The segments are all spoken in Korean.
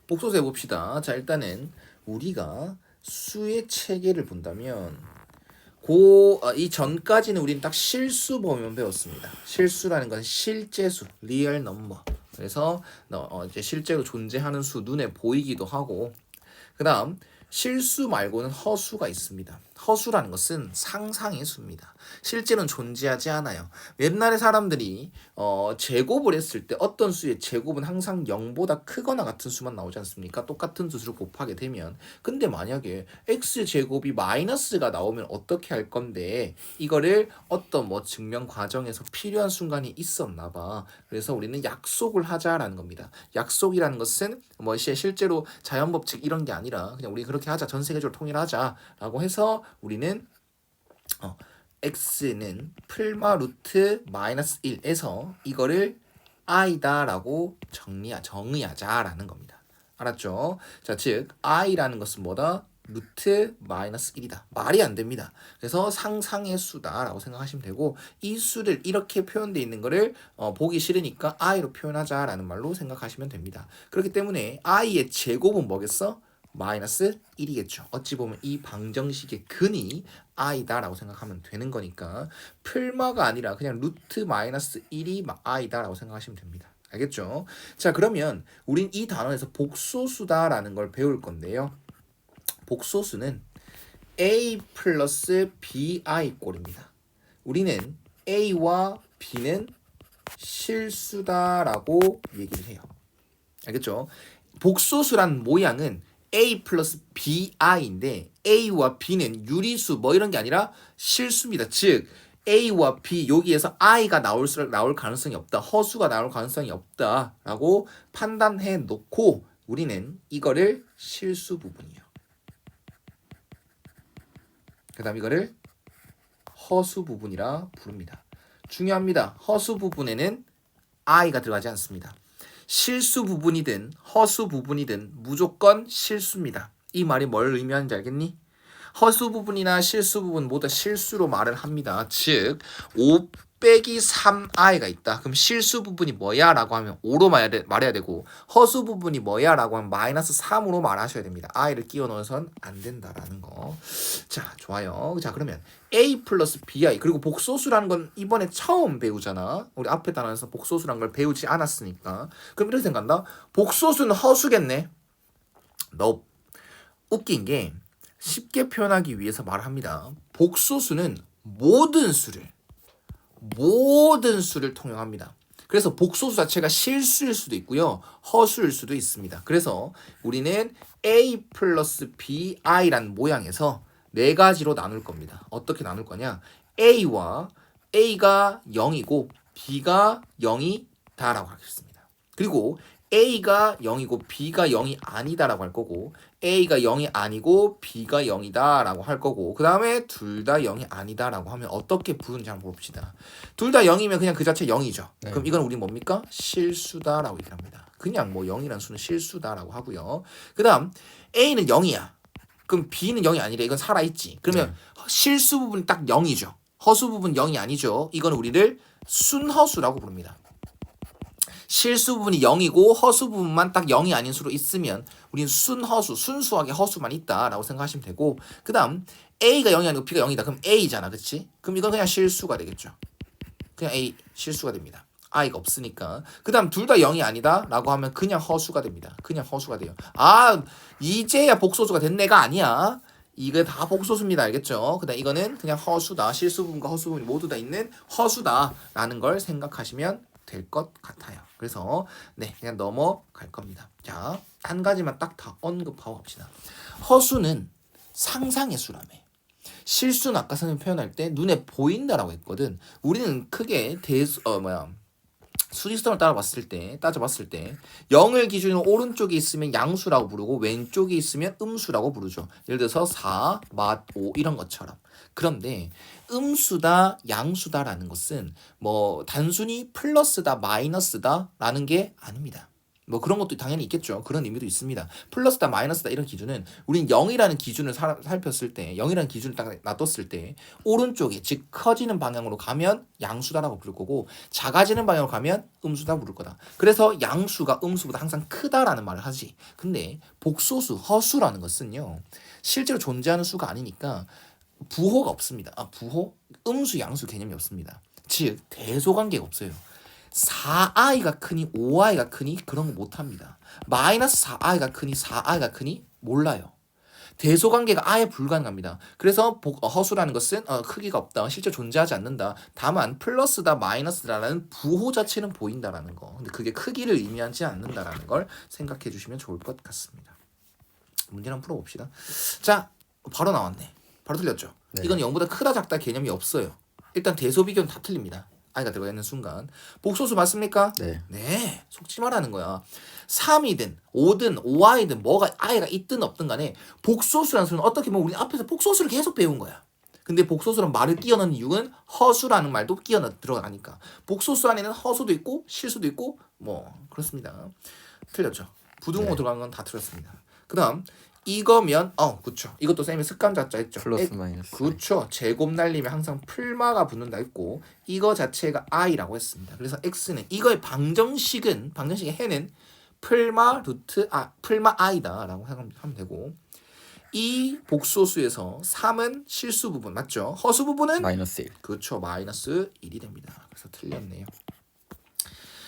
복소수 해봅시다. 자, 일단은 우리가 수의 체계를 본다면 이 전까지는 우리는 딱 실수범위만 배웠습니다. 실수라는 건 실제수, 리얼 넘버. 그래서 이제 실제로 존재하는 수, 눈에 보이기도 하고, 그 다음 실수 말고는 허수가 있습니다. 허수라는 것은 상상의 수입니다. 실제는 존재하지 않아요. 옛날에 사람들이 제곱을 했을 때 어떤 수의 제곱은 항상 0보다 크거나 같은 수만 나오지 않습니까? 똑같은 수를 곱하게 되면. 근데 만약에 x제곱이 마이너스가 나오면 어떻게 할 건데, 이거를 어떤 증명 과정에서 필요한 순간이 있었나 봐. 그래서 우리는 약속을 하자라는 겁니다. 약속이라는 것은 실제로 자연 법칙 이런 게 아니라 그냥 우리 그렇게 하자, 전 세계적으로 통일하자라고 해서 우리는 x는 풀마 루트 마이너스 1에서 이거를 i다라고 정의하자라는 겁니다. 알았죠? 자, 즉 i라는 것은 뭐다? 루트 마이너스 1이다. 말이 안 됩니다. 그래서 상상의 수다라고 생각하시면 되고, 이 수를 이렇게 표현되어 있는 거를 보기 싫으니까 i로 표현하자라는 말로 생각하시면 됩니다. 그렇기 때문에 i의 제곱은 뭐겠어? 마이너스 1이겠죠. 어찌 보면 이 방정식의 근이 i다라고 생각하면 되는 거니까 풀마가 아니라 그냥 루트 마이너스 1이 i다라고 생각하시면 됩니다. 알겠죠? 자, 그러면 우린 이 단원에서 복소수다라는 걸 배울 건데요. 복소수는 a 플러스 bi 꼴입니다. 우리는 a와 b는 실수다라고 얘기를 해요. 알겠죠? 복소수란 모양은 a 플러스 bi인데 a와 b는 유리수 이런 게 아니라 실수입니다. 즉 a와 b 여기에서 i가 나올 가능성이 없다. 허수가 나올 가능성이 없다라고 판단해 놓고 우리는 이거를 실수 부분이요. 그 다음 이거를 허수 부분이라 부릅니다. 중요합니다. 허수 부분에는 i가 들어가지 않습니다. 실수 부분이든 허수 부분이든 무조건 실수입니다. 이 말이 뭘 의미하는지 알겠니? 허수 부분이나 실수 부분 모두 실수로 말을 합니다. 즉 5 빼기 3i가 있다. 그럼 실수 부분이 뭐야? 라고 하면 5로 말해야 되고, 허수 부분이 뭐야? 라고 하면 마이너스 3으로 말하셔야 됩니다. i를 끼워 넣어서는 안 된다라는 거. 자, 좋아요. 자, 그러면 a 플러스 bi, 그리고 복소수라는 건 이번에 처음 배우잖아. 우리 앞에 단원에서 복소수라는 걸 배우지 않았으니까. 그럼 이렇게 생각한다. 복소수는 허수겠네. 너 웃긴 게 쉽게 표현하기 위해서 말합니다. 복소수는 모든 수를 통용합니다. 그래서 복소수 자체가 실수일 수도 있고요, 허수일 수도 있습니다. 그래서 우리는 a 플러스 bi라는 모양에서 네 가지로 나눌 겁니다. 어떻게 나눌 거냐? a와 a가 0이고 b가 0이다라고 하겠습니다. 그리고 a가 0이고 b가 0이 아니다라고 할 거고, a가 0이 아니고 b가 0이다 라고 할 거고, 그 다음에 둘 다 0이 아니다 라고 하면 어떻게 부르는지 한번 봅시다. 둘 다 0이면 그냥 그 자체 0이죠. 네. 그럼 이건 우리 뭡니까? 실수다 라고 얘기를 합니다. 그냥 0이라는 수는 실수다 라고 하고요. 그 다음 a는 0이야. 그럼 b는 0이 아니래. 이건 살아있지. 그러면 실수 부분 딱 0이죠. 허수 부분 0이 아니죠. 이건 우리를 순허수라고 부릅니다. 실수 부분이 0이고 허수 부분만 딱 0이 아닌 수로 있으면 우리는 순수하게 허수만 있다라고 생각하시면 되고, 그 다음 A가 0이 아니고 B가 0이다. 그럼 A잖아. 그치? 그럼 이건 그냥 실수가 되겠죠. 그냥 A 실수가 됩니다. I가 없으니까. 그 다음 둘 다 0이 아니다 라고 하면 그냥 허수가 됩니다. 그냥 허수가 돼요. 아, 이제야 복소수가 된 애가 아니야. 이게 다 복소수입니다. 알겠죠? 그 다음 이거는 그냥 허수다. 실수 부분과 허수 부분이 모두 다 있는 허수다라는 걸 생각하시면 될 것 같아요. 그래서 그냥 넘어갈 겁니다. 자, 한 가지만 딱 다 언급하고 갑시다. 허수는 상상의 수라며. 실수는 아까 선생님 표현할 때 눈에 보인다라고 했거든. 우리는 크게 수직선을 따져봤을 때 0을 기준으로 오른쪽에 있으면 양수라고 부르고 왼쪽에 있으면 음수라고 부르죠. 예를 들어서 4, 5 이런 것처럼. 그런데 음수다, 양수다라는 것은 단순히 플러스다, 마이너스다라는 게 아닙니다. 뭐 그런 것도 당연히 있겠죠. 그런 의미도 있습니다. 플러스다 마이너스다 이런 기준은 우린 0이라는 기준을 살폈을 때 0이라는 기준을 딱 놔뒀을 때 오른쪽에 즉 커지는 방향으로 가면 양수다라고 부를 거고 작아지는 방향으로 가면 음수다 부를 거다. 그래서 양수가 음수보다 항상 크다라는 말을 하지. 근데 복소수 허수라는 것은요. 실제로 존재하는 수가 아니니까 부호가 없습니다. 부호? 음수 양수 개념이 없습니다. 즉 대소관계가 없어요. 4i가 크니 5i가 크니 그런 거 못합니다. 마이너스 4i가 크니 4i가 크니 몰라요. 대소관계가 아예 불가능합니다. 그래서 허수라는 것은 크기가 없다. 실제 존재하지 않는다. 다만 플러스다 마이너스다라는 부호 자체는 보인다라는 거. 근데 그게 크기를 의미하지 않는다라는 걸 생각해 주시면 좋을 것 같습니다. 문제 한번 풀어봅시다. 자, 바로 나왔네. 바로 틀렸죠. 네. 이건 0보다 크다 작다 개념이 없어요. 일단 대소비교는 다 틀립니다. i가 들어가 있는 순간. 복소수 맞습니까? 네. 네. 속지 말라는 거야. 3이든 5든 5i든 뭐가 i가 있든 없든 간에 복소수라는 수는 어떻게 보면 우리 앞에서 복소수를 계속 배운 거야. 근데 복소수란 말을 끼워 넣는 이유는 허수라는 말도 끼워 들어가니까. 복소수 안에는 허수도 있고 실수도 있고 뭐 그렇습니다. 틀렸죠. 부등호 네. 들어간 건 다 틀렸습니다. 그다음 이거면 그쵸. 이것도 쌤이 습관자자 했죠. 플러스 마이너스. 그쵸. 제곱 날리면 항상 풀마가 붙는다 했고 이거 자체가 i라고 했습니다. 그래서 x는 이거의 방정식의 해는 풀마 i다라고 생각하면 되고 이 복소수에서 3은 실수 부분 맞죠? 허수 부분은 마이너스 1. 그렇죠. 마이너스 1이 됩니다. 그래서 틀렸네요.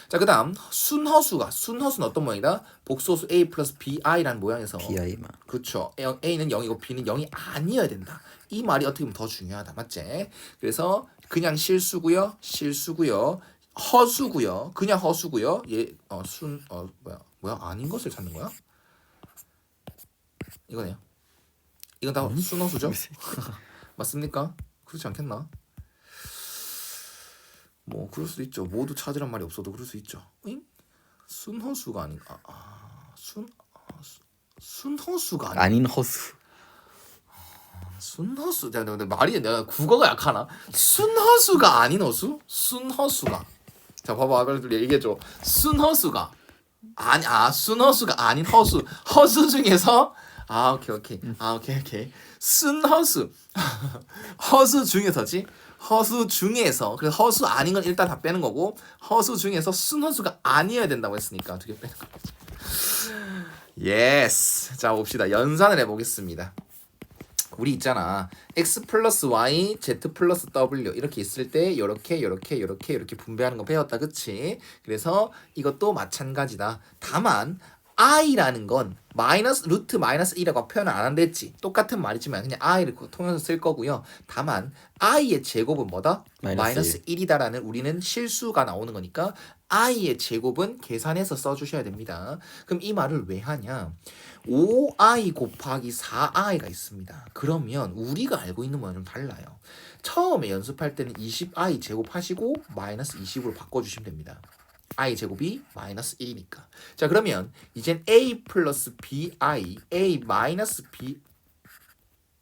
자, 그 다음 순허수는 어떤 모양이다? 복소수 a 플러스 bi라는 모양에서 bi만. 그렇죠. a는 0이고 b는 0이 아니어야 된다. 이 말이 어떻게 보면 더 중요하다. 맞지? 그래서 그냥 실수고요. 허수고요. 그냥 허수고요. 뭐야? 아닌 것을 찾는 거야? 이거네요. 이건 다 순허수죠? 맞습니까? 그렇지 않겠나? 뭐 그럴 수도 있죠. 모두 찾으란 말이 없어도 그럴 수 있죠. 순허수가 아닌가? 순허수가 아닌 허수. 순허수. 내가 국어가 약하나? 순허수가 아닌 허수? 순허수가. 자, 봐봐. 그래도 얘기해줘. 순허수가 순허수가 아닌 허수. 허수 중에서 오케이. 순허수. 허수 중에서지. 허수 중에서 그래서 허수 아닌 건 일단 다 빼는 거고 허수 중에서 순허수가 아니어야 된다고 했으니까 두 개 빼는 거지. 예스. 자, 봅시다. 연산을 해보겠습니다. 우리 있잖아. x 플러스 y, z 플러스 w 이렇게 있을 때 이렇게 분배하는 거 배웠다. 그치? 그래서 이것도 마찬가지다. 다만 i라는 건 루트 마이너스 1이라고 표현을 안 한다 했지. 똑같은 말이지만 그냥 i를 통해서 쓸 거고요. 다만 i의 제곱은 뭐다? 마이너스 1이다라는 우리는 실수가 나오는 거니까 i의 제곱은 계산해서 써주셔야 됩니다. 그럼 이 말을 왜 하냐? 5i 곱하기 4i가 있습니다. 그러면 우리가 알고 있는 거랑 좀 달라요. 처음에 연습할 때는 20i 제곱하시고 마이너스 20으로 바꿔주시면 됩니다. i 제곱이 마이너스 1이니까. 자, 그러면 이젠 a 플러스 bi, a 마이너스 b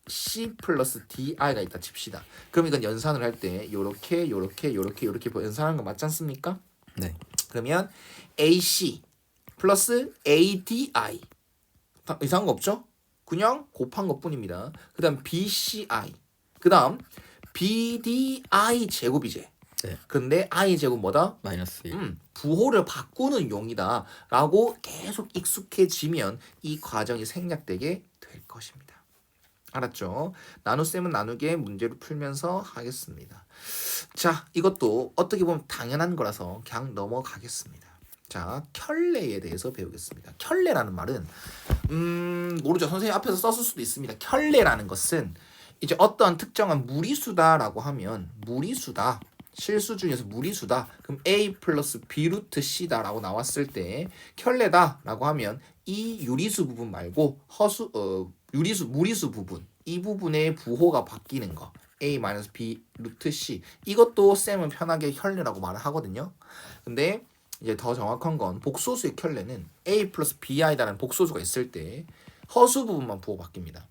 c 플러스 di가 있다 칩시다. 그럼 이건 연산을 할 때 요렇게 연산하는 거 맞지 않습니까? 네. 그러면 ac 플러스 adi 이상한 거 없죠? 그냥 곱한 것 뿐입니다. 그 다음 bci 그 다음 bdi 제곱이지. 네. 근데 i 제곱 뭐다? 마이너스 1. 부호를 바꾸는 용이다 라고 계속 익숙해지면 이 과정이 생략되게 될 것입니다. 알았죠? 나눗셈은 나누게 문제를 풀면서 하겠습니다. 자, 이것도 어떻게 보면 당연한 거라서 그냥 넘어가겠습니다. 자, 켤레에 대해서 배우겠습니다. 켤레라는 말은 모르죠. 선생님 앞에서 썼을 수도 있습니다. 켤레라는 것은 이제 어떠한 특정한 무리수다라고 하면 무리수다. 실수 중에서 무리수다. 그럼 a 플러스 b 루트 c다라고 나왔을 때 켤레다라고 하면 이 유리수 부분 말고 무리수 부분 이 부분의 부호가 바뀌는 거 a 마이너스 b 루트 c 이것도 쌤은 편하게 켤레라고 말을 하거든요. 근데 이제 더 정확한 건 복소수의 켤레는 a 플러스 bi다라는 복소수가 있을 때 허수 부분만 부호 바뀝니다.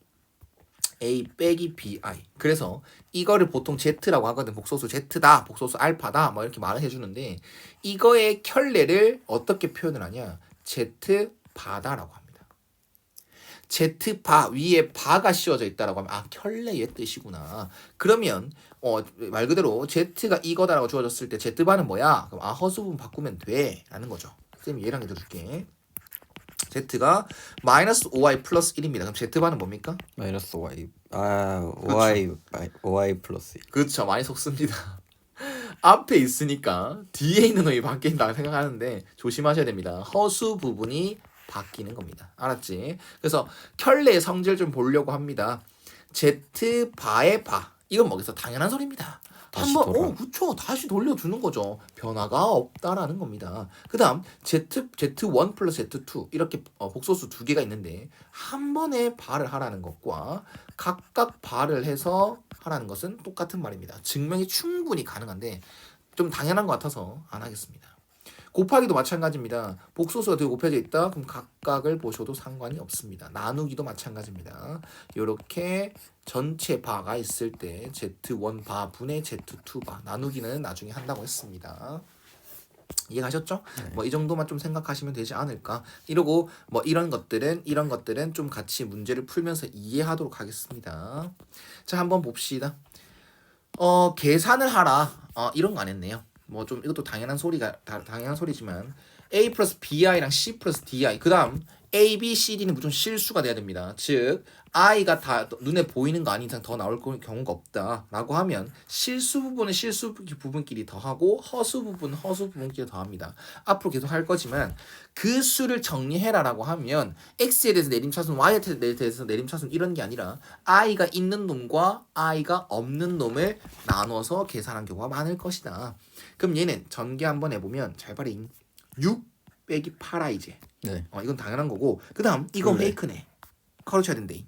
a 빼기 bi. 그래서 이거를 보통 z라고 하거든. 복소수 z다, 복소수 알파다 뭐 이렇게 말을 해주는데 이거의 켤레를 어떻게 표현을 하냐? Z 바다라고 합니다. Z 바 위에 바가 씌워져 있다라고 하면 켤레의 뜻이구나. 그러면 말 그대로 Z가 이거다라고 주어졌을 때 Z 바는 뭐야? 그럼 허수 부분 바꾸면 돼라는 거죠. 쌤이 얘랑 해줄게. Z가 마이너스 5y 플러스 1입니다. 그럼 Z 바는 뭡니까? 마이너스 y. y 플러스 1. 그렇죠. 많이 속습니다. 앞에 있으니까 뒤에 있는 놈이 바뀐다 생각하는데 조심하셔야 됩니다. 허수 부분이 바뀌는 겁니다. 알았지? 그래서 켤레의 성질 좀 보려고 합니다. Z 바의 바. 이건 뭐겠어? 당연한 소리입니다. 한번 그쵸. 다시 돌려주는 거죠. 변화가 없다라는 겁니다. 그 다음 Z1 플러스 Z2 이렇게 복소수 두 개가 있는데 한 번에 발을 하라는 것과 각각 발을 해서 하라는 것은 똑같은 말입니다. 증명이 충분히 가능한데 좀 당연한 것 같아서 안 하겠습니다. 곱하기도 마찬가지입니다. 복소수가 두 개 곱해져 있다. 그럼 각각을 보셔도 상관이 없습니다. 나누기도 마찬가지입니다. 이렇게 전체 바가 있을 때 Z1 바 분의 Z2 바 나누기는 나중에 한다고 했습니다. 이해가셨죠? 네. 뭐 이 정도만 좀 생각하시면 되지 않을까. 이러고 뭐 이런 것들은 좀 같이 문제를 풀면서 이해하도록 하겠습니다. 자, 한번 봅시다. 계산을 하라. 이런 거 안 했네요. 뭐 좀 이것도 당연한 소리지만 A 플러스 BI랑 C 플러스 DI 그 다음 A, B, C, D는 무조건 실수가 돼야 됩니다. 즉 I가 다 눈에 보이는 거 아닌 이상 더 나올 경우가 없다라고 하면 실수 부분은 실수 부분끼리 더하고 허수 부분은 허수 부분끼리 더합니다. 앞으로 계속 할 거지만 그 수를 정리해라라고 하면 X에 대해서 내림차순, Y에 대해서 내림차순 이런 게 아니라 I가 있는 놈과 I가 없는 놈을 나눠서 계산한 경우가 많을 것이다. 그럼 얘는 전개 한번 해보면 잘 봐링 6 빼기 8i제. 네. 이건 당연한 거고 그 다음 이건 페이크네. 가로쳐야 된대.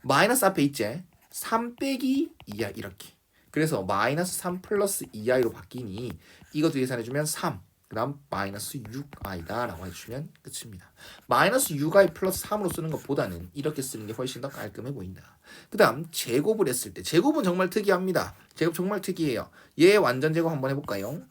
마이너스 앞에 있지. 3 빼기 2i 이렇게. 그래서 마이너스 3 플러스 2i로 바뀌니 이것도 계산해주면 3. 그 다음 마이너스 6i다 라고 해주시면 끝입니다. 마이너스 6i 플러스 3으로 쓰는 것보다는 이렇게 쓰는 게 훨씬 더 깔끔해 보인다. 그 다음 제곱을 했을 때 제곱은 정말 특이합니다. 제곱 정말 특이해요. 얘 완전 제곱 한번 해볼까요?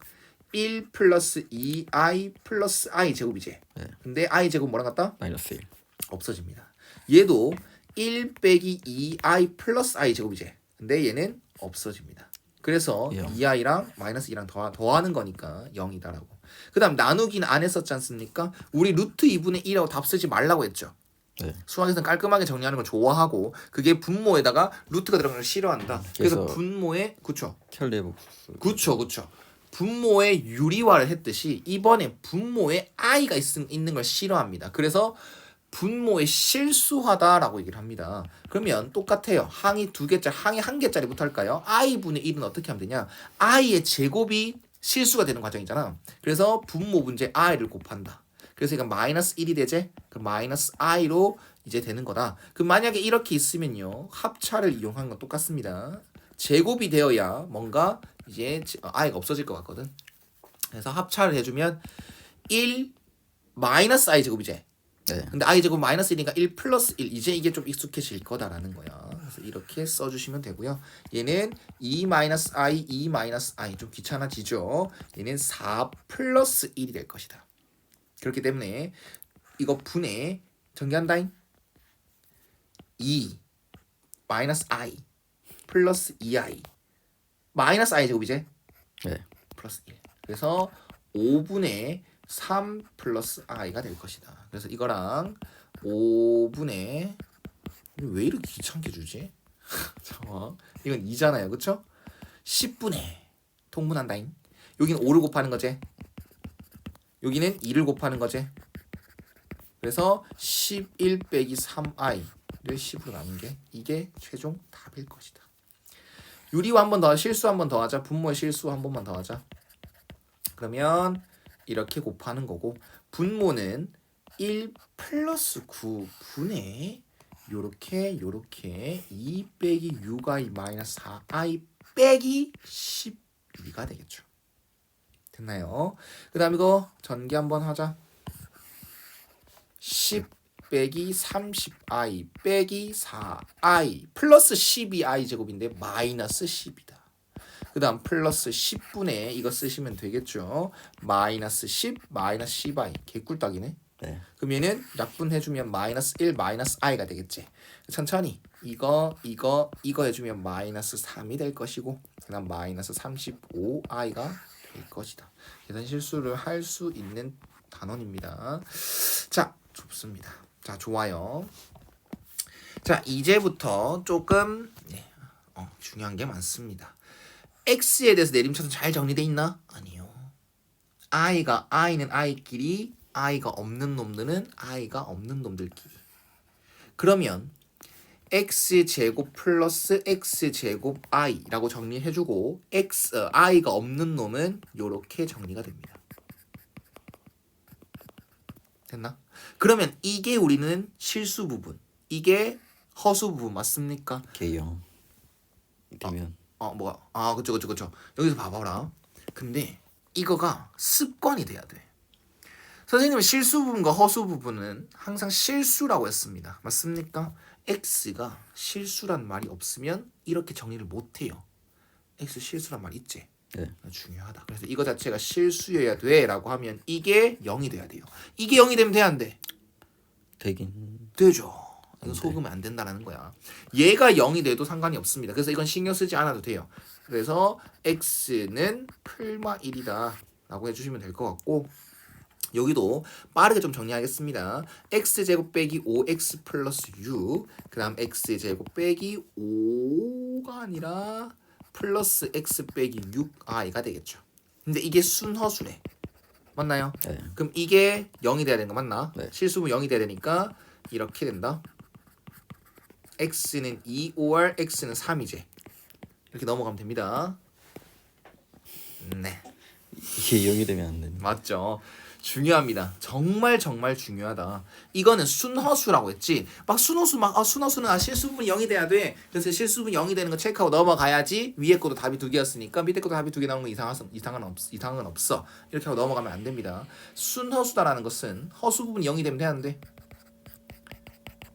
1 플러스 2i 플러스 i 제곱이지. 네. 근데 i 제곱 뭐랑 같다? 마이너스 1. 없어집니다. 얘도 1 빼기 2i 플러스 i 제곱이지. 근데 얘는 없어집니다. 그래서 2i랑 마이너스 2랑 더하는 거니까 0이다라고. 그 다음 나누기는 안 했었지 않습니까? 우리 루트 2분의 1이라고 답 쓰지 말라고 했죠. 네. 수학에서는 깔끔하게 정리하는 걸 좋아하고 그게 분모에다가 루트가 들어가는 걸 싫어한다. 그래서 분모에 그쵸. 켤레 복수. 그쵸. 분모의 유리화를 했듯이 이번에 분모에 i가 있는 걸 싫어합니다. 그래서 분모의 실수하다라고 얘기를 합니다. 그러면 똑같아요. 항이 2개짜리, 항이 1개짜리부터 할까요? i분의 1은 어떻게 하면 되냐? i의 제곱이 실수가 되는 과정이잖아. 그래서 분모 문제 i를 곱한다. 그래서 이건 마이너스 1이 되지? 그럼 마이너스 i로 이제 되는 거다. 그럼 만약에 이렇게 있으면요. 합차를 이용한 건 똑같습니다. 제곱이 되어야 뭔가 이제 i가 없어질 것 같거든. 그래서 합차를 해주면 1 마이너스 i 제곱이지. 네. 근데 i 제곱 마이너스 1이니까 1 플러스 1 이제 이게 좀 익숙해질 거다라는 거야. 그래서 이렇게 써주시면 되고요. 얘는 2 마이너스 i, 2 마이너스 i 좀 귀찮아지죠. 얘는 4 플러스 1이 될 것이다. 그렇기 때문에 이거 분해 전개한다잉. 2 마이너스 i 플러스 2i 마이너스 i 제곱이지? 네. 플러스 1. 그래서 5분의 3 플러스 i가 될 것이다. 그래서 이거랑 5분의 왜 이렇게 귀찮게 주지? 잠깐만. 이건 2잖아요. 그쵸? 10분의 통분한다잉. 여기는 5를 곱하는 거지. 여기는 2를 곱하는 거지. 그래서 11 빼기 3i를 10으로 나눈 게 이게 최종 답일 것이다. 유리화 한 번 더, 실수 한 번 더 하자. 분모의 실수 한 번만 더 하자. 그러면 이렇게 곱하는 거고 분모는 1 플러스 9분의 요렇게 2 빼기 6i 마이너스 4i 빼기 12가 되겠죠. 됐나요? 그 다음 이거 전개 한번 하자. 10 빼기 30i 빼기 4i 플러스 12i 제곱인데 마이너스 10이다. 그 다음 플러스 10분의 이거 쓰시면 되겠죠. 마이너스 10 마이너스 10i 개꿀딱이네. 네. 그러면은 약분해주면 마이너스 1 마이너스 i가 되겠지. 천천히 이거 해주면 마이너스 3이 될 것이고 그다음 마이너스 35i가 될 것이다. 계산 실수를 할 수 있는 단원입니다. 자, 좋습니다. 자, 좋아요. 자, 이제부터 조금 중요한 게 많습니다. x에 대해서 내림차순 잘 정리돼 있나? 아니요. i는 i끼리, i가 없는 놈들은 i가 없는 놈들끼리. 그러면 x제곱 플러스 x제곱 i라고 정리해주고 i가 없는 놈은 이렇게 정리가 됩니다. 됐나? 그러면 이게 우리는 실수 부분, 이게 허수 부분 맞습니까? 개형 되면 뭐가? 그쵸. 여기서 봐봐라. 근데 이거가 습관이 돼야 돼. 선생님은 실수 부분과 허수 부분은 항상 실수라고 했습니다. 맞습니까? x가 실수란 말이 없으면 이렇게 정리를 못해요. x 실수란 말 있지? 네. 중요하다. 그래서 이거 자체가 실수여야 돼 라고 하면 이게 0이 돼야 돼요. 이게 0이 되면 돼 안 돼? 되긴 되죠. 이거 속으면 안 된다라는 거야. 얘가 0이 돼도 상관이 없습니다. 그래서 이건 신경 쓰지 않아도 돼요. 그래서 x는 풀마 1이다 라고 해주시면 될 것 같고 여기도 빠르게 좀 정리하겠습니다. x제곱 빼기 5x 플러스 6 그 다음 x제곱 빼기 5가 아니라 플러스 x 빼기 6i가 되겠죠. 근데 이게 순허수래. 맞나요? 네. 그럼 이게 0이 돼야 되는 거 맞나? 네. 실수분 0이 돼야 되니까 이렇게 된다. x는 2, 5r, x는 3이지. 이렇게 넘어가면 됩니다. 네. 이게 0이 되면 안 됩니다. 맞죠. 중요합니다. 정말 중요하다. 이거는 순허수라고 했지. 막 순허수 순허수는 실수분이 0이 돼야 돼. 그래서 실수분이 0이 되는 거 체크하고 넘어가야지. 위에 것도 답이 2개였으니까 밑에 것도 답이 2개 나온 거 이상은 없어. 이렇게 하고 넘어가면 안 됩니다. 순허수다라는 것은 허수 부분이 0이 되면 되는데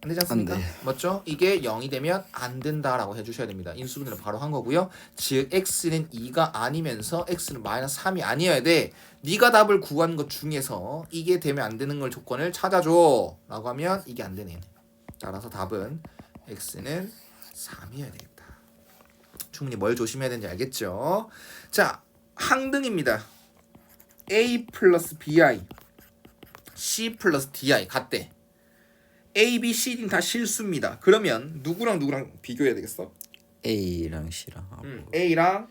안 되지 않습니까? 안 돼. 맞죠? 이게 0이 되면 안 된다라고 해주셔야 됩니다. 인수분해를 바로 한 거고요. 즉 x는 2가 아니면서 x는 마이너스 3이 아니어야 돼. 네가 답을 구한 것 중에서 이게 되면 안 되는 걸 조건을 찾아줘 라고 하면 이게 안 되네. 따라서 답은 x는 3이어야 되겠다. 충분히 뭘 조심해야 되는지 알겠죠? 자, 항등입니다. a 플러스 bi c 플러스 di 같대. A, B, C, D는 다 실수입니다. 그러면 누구랑 비교해야 되겠어? A랑 C랑 하고 A랑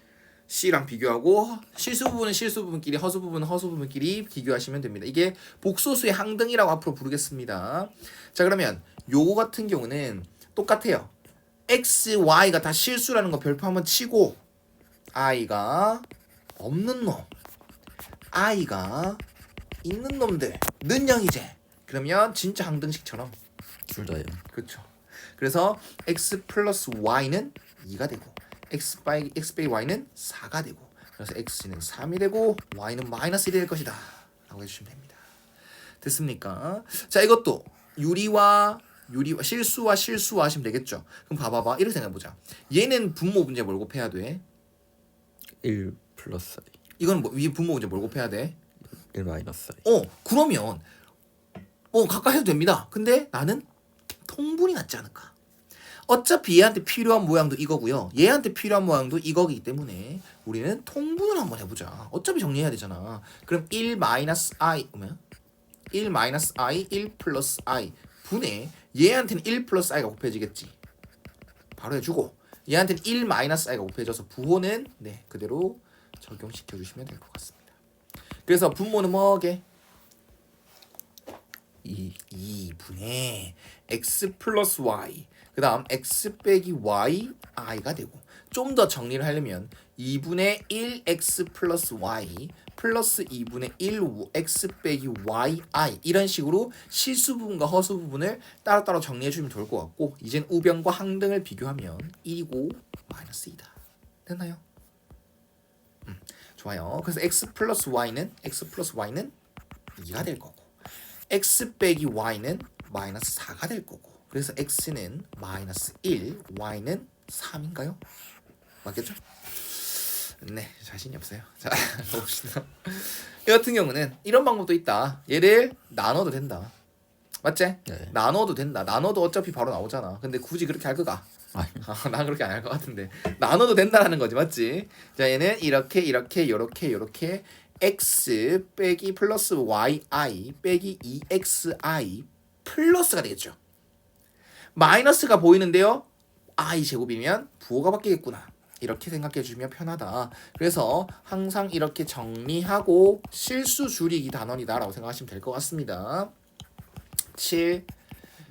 C랑 비교하고 실수 부분은 실수 부분끼리 허수 부분은 허수 부분끼리 비교하시면 됩니다. 이게 복소수의 항등이라고 앞으로 부르겠습니다. 자, 그러면 요거 같은 경우는 똑같아요. X, Y가 다 실수라는 거 별표 한번 치고 I가 없는 놈, I가 있는 놈들은 0이제. 그러면 진짜 항등식처럼 둘 다요. 그렇죠. 그래서 x 플러스 y는 2가 되고 x 빼기 y는 4가 되고 그래서 x는 3이 되고 y는 마이너스 1이 될 것이다 라고 해주시면 됩니다. 됐습니까? 자, 이것도 유리와 실수와 하시면 되겠죠. 그럼 봐봐봐. 이렇게 생각해보자. 얘는 분모 문제 뭘 곱해야 돼? 1 플러스 I 이건 뭐, 위에 분모 문제 뭘 곱해야 돼? 1 마이너스 I 그러면 가까이 해도 됩니다. 근데 나는 통분이 낫지 않을까? 어차피 얘한테 필요한 모양도 이거고요. 얘한테 필요한 모양도 이거기 때문에 우리는 통분을 한번 해보자. 어차피 정리해야 되잖아. 그럼 1 마이너스 i 1 마이너스 i 1 플러스 i 분의 얘한테는 1 플러스 i가 곱해지겠지. 바로 해주고 얘한테는 1 마이너스 i가 곱해져서 부호는 그대로 적용시켜 주시면 될 것 같습니다. 그래서 분모는 뭐게? 2분의 x 플러스 y 그 다음 x 빼기 y i가 되고 좀 더 정리를 하려면 2분의 1x 플러스 y 플러스 2분의 1x 빼기 y i 이런 식으로 실수 부분과 허수 부분을 따로따로 정리해 주면 좋을 것 같고 이젠 우변과 항등을 비교하면 1이고 마이너스 2다. 됐나요? 좋아요. 그래서 x 플러스 y는 2가 될 거고 x 빼기 y는 마이너스 4가 될 거고 그래서 x는 마이너스 1, y는 3인가요? 맞겠죠? 네, 자신이 없어요. 자, 봅시다. 이 같은 경우는 이런 방법도 있다. 얘를 나눠도 된다. 맞지? 네. 나눠도 된다. 나눠도 어차피 바로 나오잖아. 근데 굳이 그렇게 할 거가? 난 그렇게 안 할 것 같은데. 나눠도 된다라는 거지, 맞지? 자, 얘는 이렇게 요렇게 x 빼기 플러스 yi 빼기 2xi 플러스가 되겠죠. 마이너스가 보이는데요. i 제곱이면 부호가 바뀌겠구나. 이렇게 생각해 주면 편하다. 그래서 항상 이렇게 정리하고 실수 줄이기 단원이다라고 생각하시면 될 것 같습니다. 7,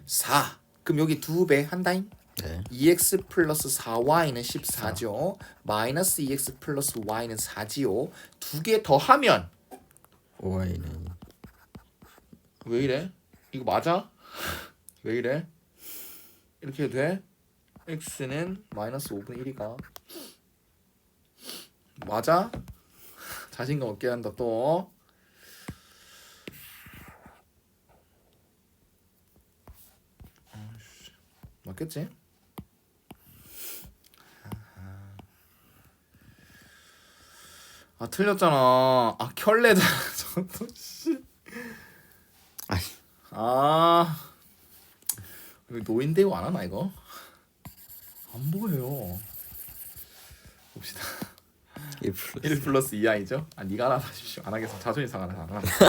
4. 그럼 여기 2배 한다잉? 네. 2x 플러스 4y는 14죠. 마이너스 2x 플러스 y는 4지요. 두 개 더 하면 y는 왜 이래? 이거 맞아? 왜 이래? 이렇게 해도 돼? x는 마이너스 5분의 1이가 맞아? 자신감 없게 한다 또. 맞겠지? 아 틀렸잖아. 아 켤레다. 저도 씨. 아이. 아 이거 노인대우 안 하나 이거? 안 보여요. 봅시다. 1 플러스 1 플러스 2i죠? 아 니가 알아서 하십시오. 안 하겠어. 자존심 상하네.